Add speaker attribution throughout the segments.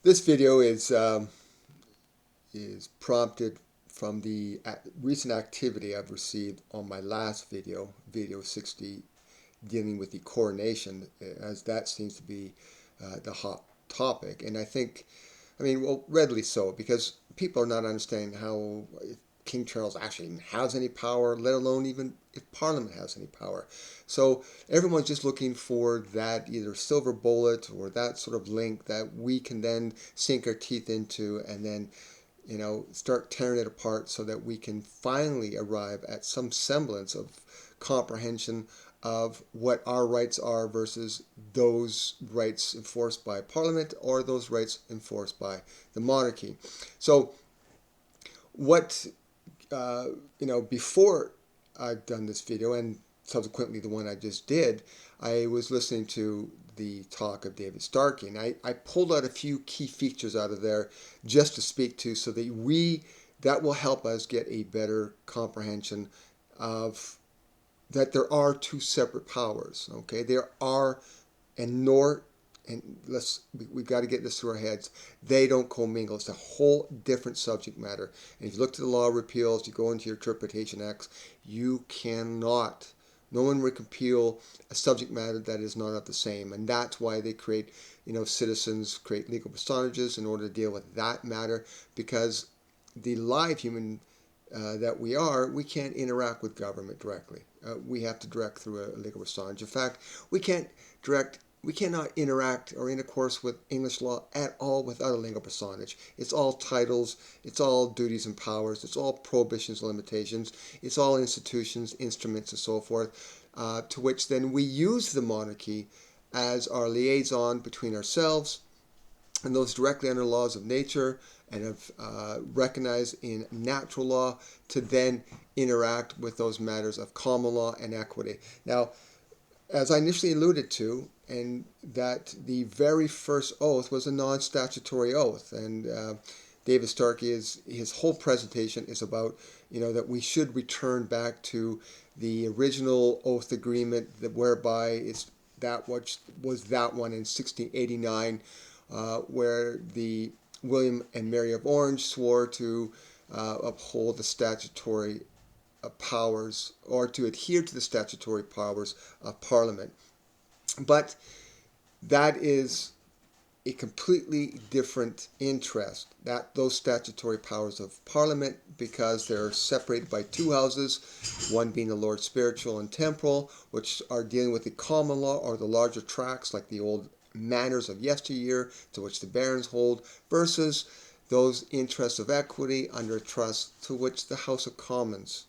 Speaker 1: This video is prompted from the recent activity I've received on my last video, video 60, dealing with the coronation, as that seems to be the hot topic. And I think, well, readily so, because people are not understanding how King Charles actually has any power, let alone even if Parliament has any power. So everyone's just looking for that either silver bullet or that sort of link that we can then sink our teeth into and then, start tearing it apart so that we can finally arrive at some semblance of comprehension of what our rights are versus those rights enforced by Parliament or those rights enforced by the monarchy. So what before I've done this video and subsequently the one I just did, I was listening to the talk of David Starkey, and I pulled out a few key features out of there just to speak to, so that will help us get a better comprehension of that there are two separate powers. Okay, there are, and we got to get this through our heads. They don't commingle. It's a whole different subject matter. And if you look to the law of repeals, you go into your interpretation X, you cannot. No one would repeal a subject matter that is not the same. And that's why they create, citizens create legal personages in order to deal with that matter, because the live human that we can't interact with government directly. We have to direct through a legal personage. In fact, we cannot interact or intercourse with English law at all without a legal personage. It's all titles, it's all duties and powers, it's all prohibitions and limitations, it's all institutions, instruments, and so forth, to which then we use the monarchy as our liaison between ourselves and those directly under laws of nature and have recognized in natural law to then interact with those matters of common law and equity. Now, as I initially alluded to, and that the very first oath was a non-statutory oath, and David Starkey, his whole presentation is about, that we should return back to the original oath agreement, whereby that was that one in 1689, where the William and Mary of Orange swore to uphold the statutory powers, or to adhere to the statutory powers of Parliament. But that is a completely different interest, that those statutory powers of Parliament, because they're separated by two houses, one being the Lord Spiritual and Temporal, which are dealing with the common law or the larger tracts like the old manors of yesteryear to which the barons hold, versus those interests of equity under a trust to which the House of Commons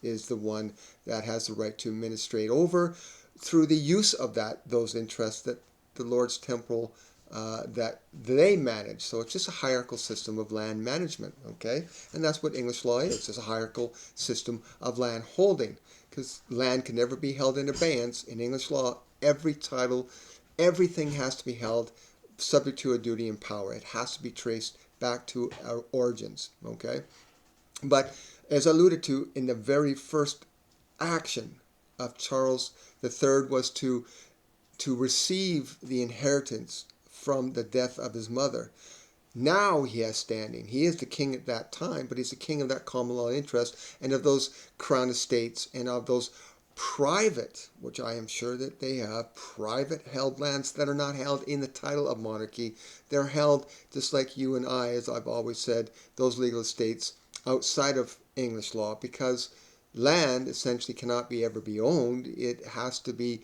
Speaker 1: is the one that has the right to administrate over through the use of those interests that the Lords Temporal that they manage. So it's just a hierarchical system of land management, okay? And that's what English law is. It's a hierarchical system of land holding, because land can never be held in abeyance. In English law, every title, everything has to be held subject to a duty and power. It has to be traced back to our origins, okay? But as I alluded to, in the very first action of Charles III was to receive the inheritance from the death of his mother. Now he has standing. He is the king at that time, but he's the king of that common law interest and of those crown estates and of those private, which I am sure that they have, private held lands that are not held in the title of monarchy. They're held just like you and I, as I've always said, those legal estates outside of English law, because land essentially cannot ever be owned. It has to be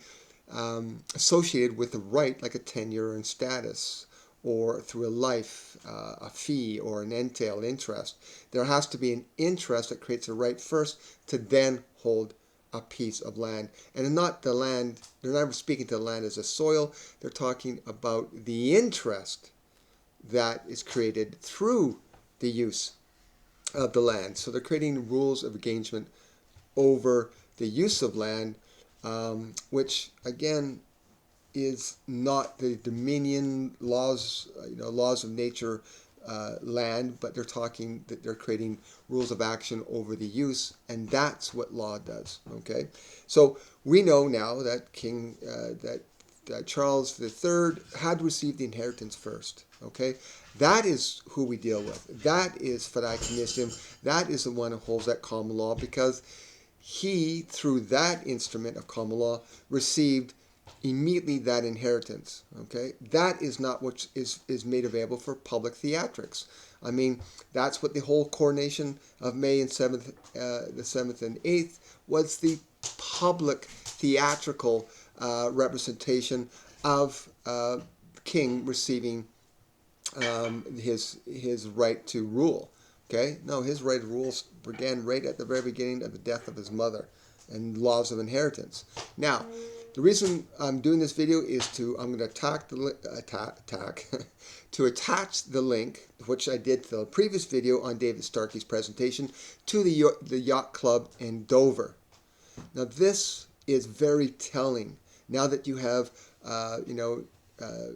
Speaker 1: associated with a right, like a tenure and status, or through a life, a fee, or an entail interest. There has to be an interest that creates a right first to then hold a piece of land. And not the land, they're never speaking to the land as a soil, they're talking about the interest that is created through the use of the land. So they're creating rules of engagement over the use of land, which again is not the dominion laws, laws of nature land, but they're talking that they're creating rules of action over the use, and that's what law does. Okay, so we know now that Charles III had received the inheritance first. Okay, that is who we deal with. That is fideicommissium. That is the one who holds that common law, because he, through that instrument of common law, received immediately that inheritance. Okay, that is not what is made available for public theatrics. I mean, that's what the whole coronation of May and the 7th and 8th was, the public theatrical representation of the king receiving his right to rule. Okay, no, his right to rule began right at the very beginning of the death of his mother and laws of inheritance. Now, the reason I'm doing this video is I'm going to to attach the link, which I did to the previous video on David Starkey's presentation, to the yacht club in Dover. Now, this is very telling. Now that you have,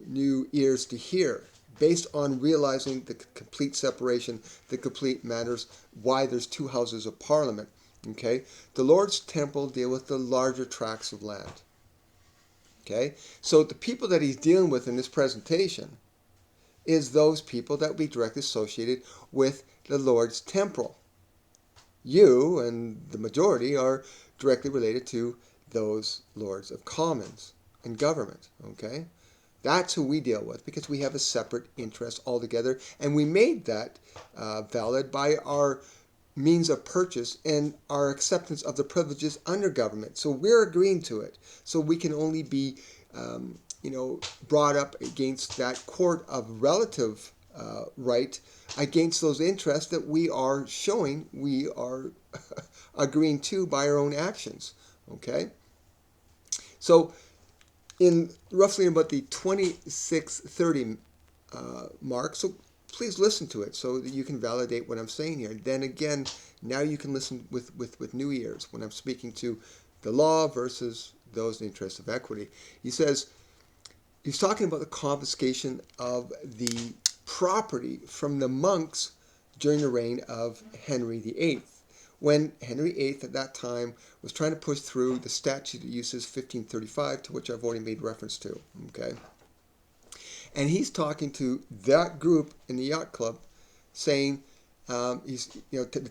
Speaker 1: new ears to hear, based on realizing the complete separation, the complete matters, why there's two houses of Parliament. Okay, the Lord's temple deal with the larger tracts of land. Okay, so the people that he's dealing with in this presentation is those people that will be directly associated with the Lord's temple. You and the majority are directly related to those Lords of Commons and government. Okay, that's who we deal with, because we have a separate interest altogether, and we made that valid by our means of purchase and our acceptance of the privileges under government. So we're agreeing to it. So we can only be, brought up against that court of relative right against those interests that we are showing we are agreeing to by our own actions. Okay? So in roughly about the 26:30 mark, so please listen to it so that you can validate what I'm saying here. Then again, now you can listen with new ears when I'm speaking to the law versus those in interest of equity. He's talking about the confiscation of the property from the monks during the reign of Henry VIII, when Henry VIII at that time was trying to push through the statute that uses 1535, to which I've already made reference to. Okay. And he's talking to that group in the yacht club, saying, he's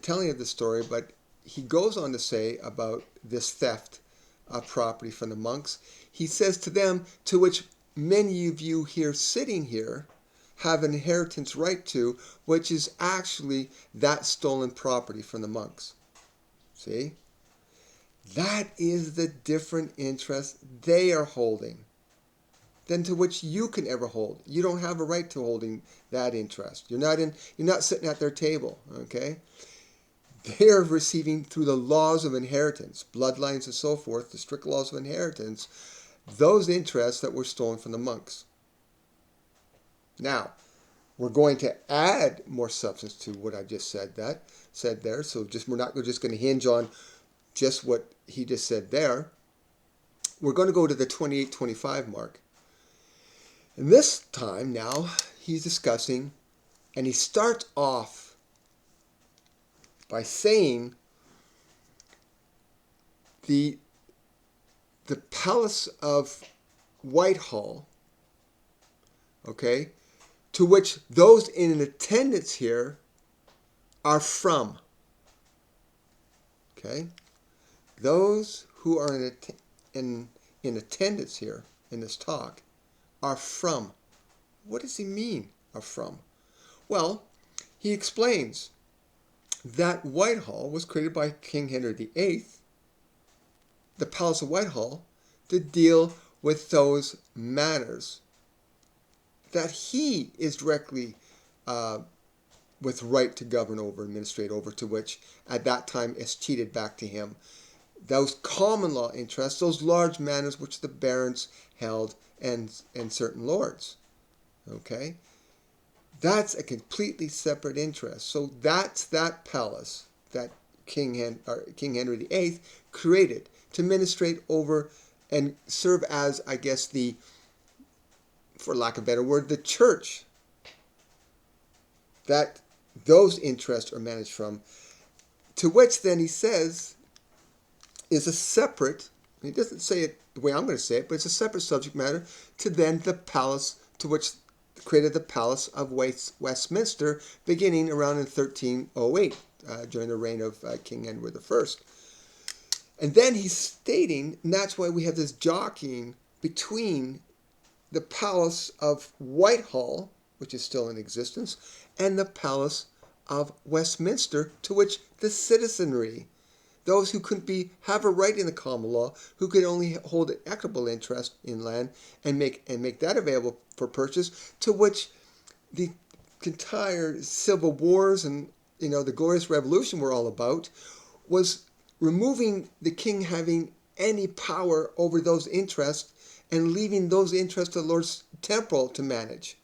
Speaker 1: telling of the story, but he goes on to say about this theft of property from the monks. He says to them, to which many of you here sitting here have an inheritance right to, which is actually that stolen property from the monks. See? That is the different interest they are holding than to which you can ever hold. You don't have a right to holding that interest. You're not sitting at their table, okay? They are receiving through the laws of inheritance, bloodlines and so forth, the strict laws of inheritance, those interests that were stolen from the monks. Now, we're going to add more substance to what I just said there. So we're not just going to hinge on just what he just said there. We're going to go to the 28-25 mark. And this time now, he's discussing, and he starts off by saying the Palace of Whitehall, okay, to which those in attendance here are from. Okay? Those who are in attendance here in this talk are from. What does he mean, are from? Well, he explains that Whitehall was created by King Henry VIII, the Palace of Whitehall, to deal with those matters that he is directly with right to govern over, administrate over, to which at that time escheated back to him. Those common law interests, those large matters which the barons held and certain lords. Okay? That's a completely separate interest. So that's that palace that King Henry VIII created to administrate over and serve as, I guess, for lack of a better word, the church that those interests are managed from, to which then he says is a separate He doesn't say it the way I'm going to say it, but it's a separate subject matter to then the palace to which created the Palace of Westminster, beginning around in 1308, during the reign of King Edward I. And then he's stating, and that's why we have this jockeying between the Palace of Whitehall, which is still in existence, and the Palace of Westminster, to which the citizenry, those who couldn't have a right in the common law, who could only hold an equitable interest in land and make that available for purchase, to which the entire civil wars and the Glorious Revolution were all about, was removing the king having any power over those interests and leaving those interests to the Lord's temporal to manage.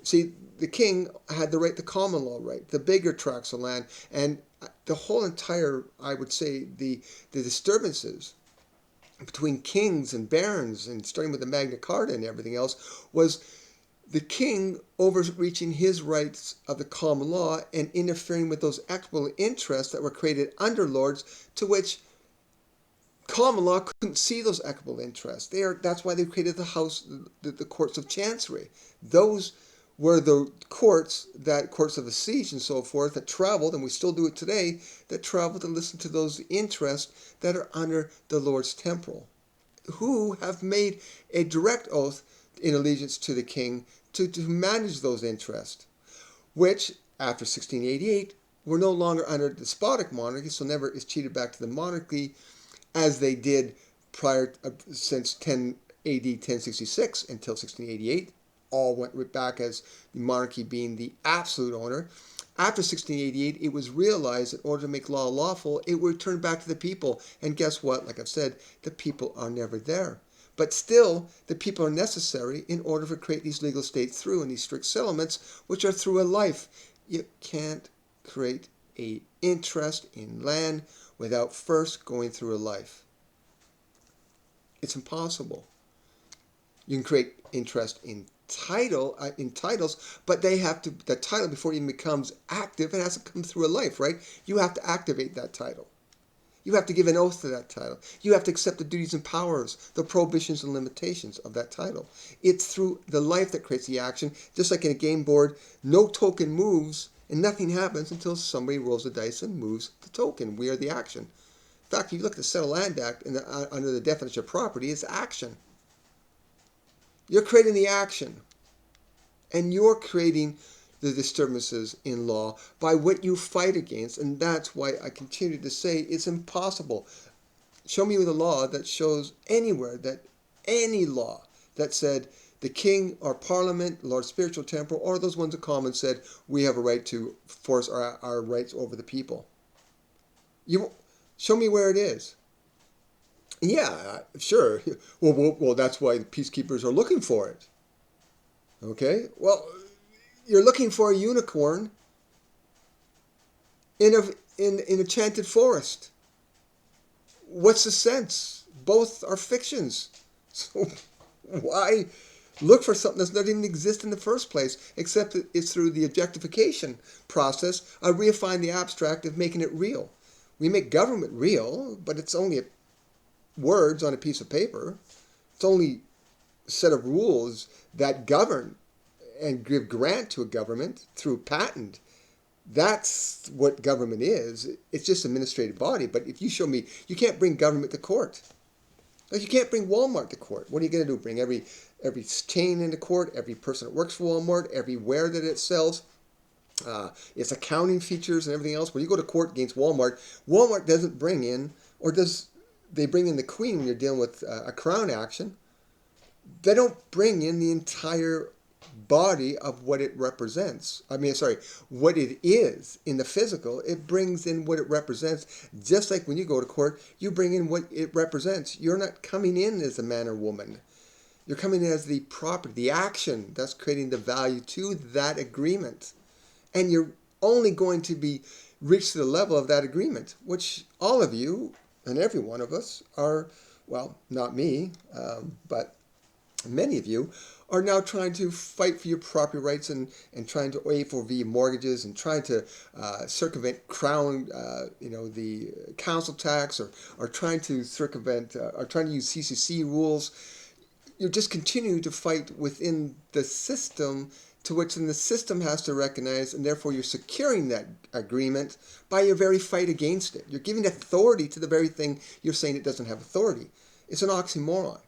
Speaker 1: See, the king had the right, the common law right, the bigger tracts of land, and the whole entire, I would say, the disturbances between kings and barons, and starting with the Magna Carta and everything else, was the king overreaching his rights of the common law and interfering with those equitable interests that were created under lords, to which common law couldn't see those equitable interests. That's why they created the courts of chancery. Those were the courts of siege and so forth, that traveled, and we still do it today, that traveled to listen to those interests that are under the Lord's temporal, who have made a direct oath in allegiance to the king to manage those interests, which, after 1688, were no longer under despotic monarchy, so never is cheated back to the monarchy as they did since 10 AD 1066 until 1688. All went back as the monarchy being the absolute owner. After 1688, it was realized that in order to make law lawful, it would return back to the people. And guess what? Like I've said, the people are never there. But still, the people are necessary in order to create these legal states through, and these strict settlements, which are through a life. You can't create an interest in land without first going through a life. It's impossible. You can create interest in titles, but the title, before it even becomes active, it has to come through a life, right? You have to activate that title. You have to give an oath to that title. You have to accept the duties and powers, the prohibitions and limitations of that title. It's through the life that creates the action. Just like in a game board, no token moves and nothing happens until somebody rolls the dice and moves the token. We are the action. In fact, if you look at the Settled Land Act, under the definition of property, it's action. You're creating the action. And you're creating the disturbances in law by what you fight against. And that's why I continue to say it's impossible. Show me the law that shows anywhere that any law that said the king or parliament, Lord spiritual temporal, or those ones of common said we have a right to force our rights over the people. Show me where it is. Yeah, sure. Well, that's why the peacekeepers are looking for it. Okay? Well, you're looking for a unicorn in an enchanted forest. What's the sense? Both are fictions. So why look for something that doesn't even exist in the first place, except that it's through the objectification process of reifying the abstract, of making it real. We make government real, but it's only words on a piece of paper. It's only a set of rules that govern and give grant to a government through patent. That's what government is. It's just an administrative body. But if you show me, you can't bring government to court. Like, you can't bring Walmart to court. What are you going to do? Bring every chain into court, every person that works for Walmart, everywhere that it sells, its accounting features and everything else. When you go to court against Walmart, Walmart doesn't bring in, or does they bring in the queen when you're dealing with a crown action? They don't bring in the entire body of what it represents. What it is in the physical. It brings in what it represents. Just like when you go to court, you bring in what it represents. You're not coming in as a man or woman. You're coming in as the property, the action that's creating the value to that agreement. And you're only going to be reached to the level of that agreement, which all of you and every one of us are, well, not me, but many of you are now trying to fight for your property rights and trying to A4V mortgages and trying to circumvent crown, the council tax, or trying to circumvent, or trying to use CCC rules. You're just continuing to fight within the system, to which then the system has to recognize, and therefore you're securing that agreement by your very fight against it. You're giving authority to the very thing you're saying it doesn't have authority. It's an oxymoron.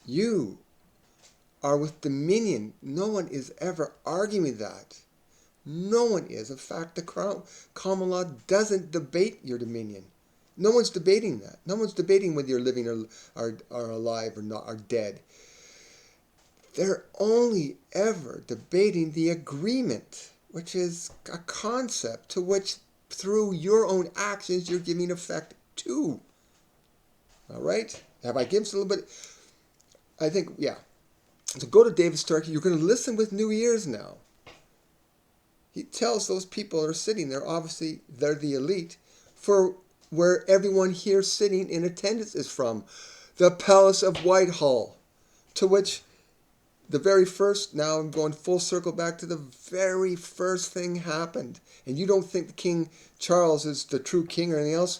Speaker 1: You are with dominion. No one is ever arguing that. No one is. In fact, the common law doesn't debate your dominion. No one's debating that. No one's debating whether you're living or are alive or not, are dead. They're only ever debating the agreement, which is a concept to which, through your own actions, you're giving effect to. All right? Have I given us a little bit? I think, yeah. So go to David Starkey. You're going to listen with new ears now. He tells those people that are sitting there, obviously they're the elite, for where everyone here sitting in attendance is from. The Palace of Whitehall, to which the very first, now I'm going full circle back to the very first thing happened. And you don't think the King Charles is the true king or anything else?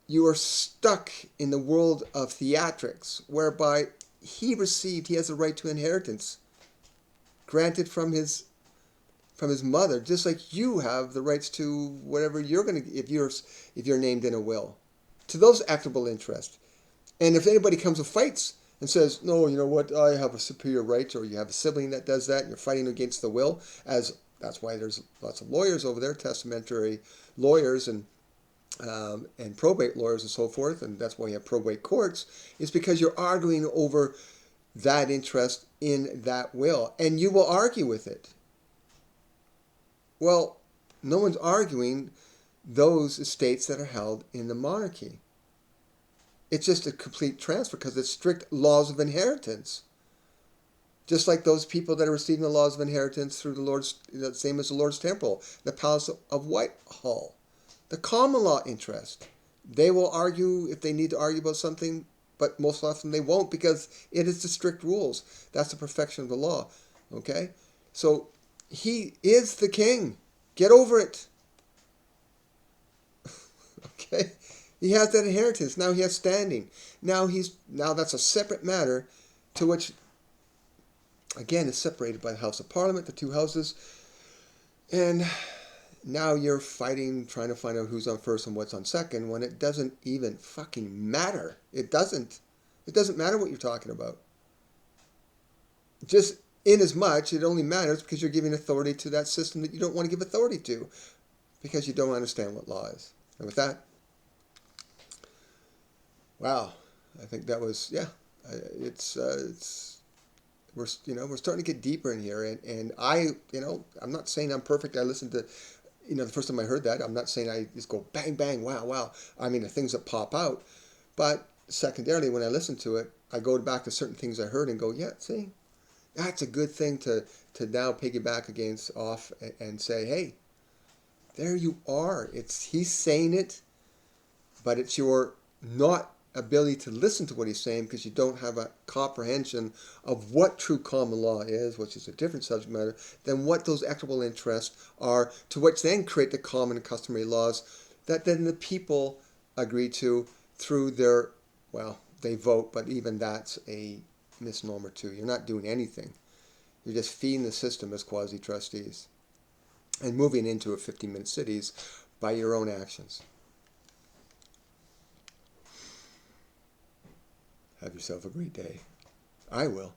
Speaker 1: You are stuck in the world of theatrics, whereby he has a right to inheritance granted from his mother, just like you have the rights to whatever you're going to, if you're named in a will, to those equitable interests. And if anybody comes and fights and says, no, you know what, I have a superior right, or you have a sibling that does that, and you're fighting against the will, that's why there's lots of lawyers over there, testamentary lawyers and probate lawyers and so forth, and that's why you have probate courts, is because you're arguing over that interest in that will, and you will argue with it. Well, no one's arguing those estates that are held in the monarchy. It's just a complete transfer because it's strict laws of inheritance. Just like those people that are receiving the laws of inheritance through the same as the Lord's Temple, the Palace of Whitehall. The common law interest. They will argue if they need to argue about something, but most often they won't because it is the strict rules. That's the perfection of the law. Okay? So he is the king. Get over it. Okay? He has that inheritance. Now he has standing. Now that's a separate matter to which, again, is separated by the House of Parliament, the two houses. And now you're fighting, trying to find out who's on first and what's on second, when it doesn't even fucking matter. It doesn't. It doesn't matter what you're talking about. Just in as much, it only matters because you're giving authority to that system that you don't want to give authority to because you don't understand what law is. And with that, wow, I think that was, yeah, we're starting to get deeper in here, and I'm not saying I'm perfect. I listened to, the first time I heard that, I'm not saying I just go bang bang, wow. I mean the things that pop out, but secondarily when I listen to it, I go back to certain things I heard and go, yeah, see, that's a good thing to now piggyback against off and say, hey, there you are. He's saying it, but it's your not ability to listen to what he's saying because you don't have a comprehension of what true common law is, which is a different subject matter, than what those equitable interests are, to which then create the common and customary laws that then the people agree to through their, they vote, but even that's a misnomer too. You're not doing anything. You're just feeding the system as quasi-trustees and moving into a 15-minute cities by your own actions. Have yourself a great day. I will.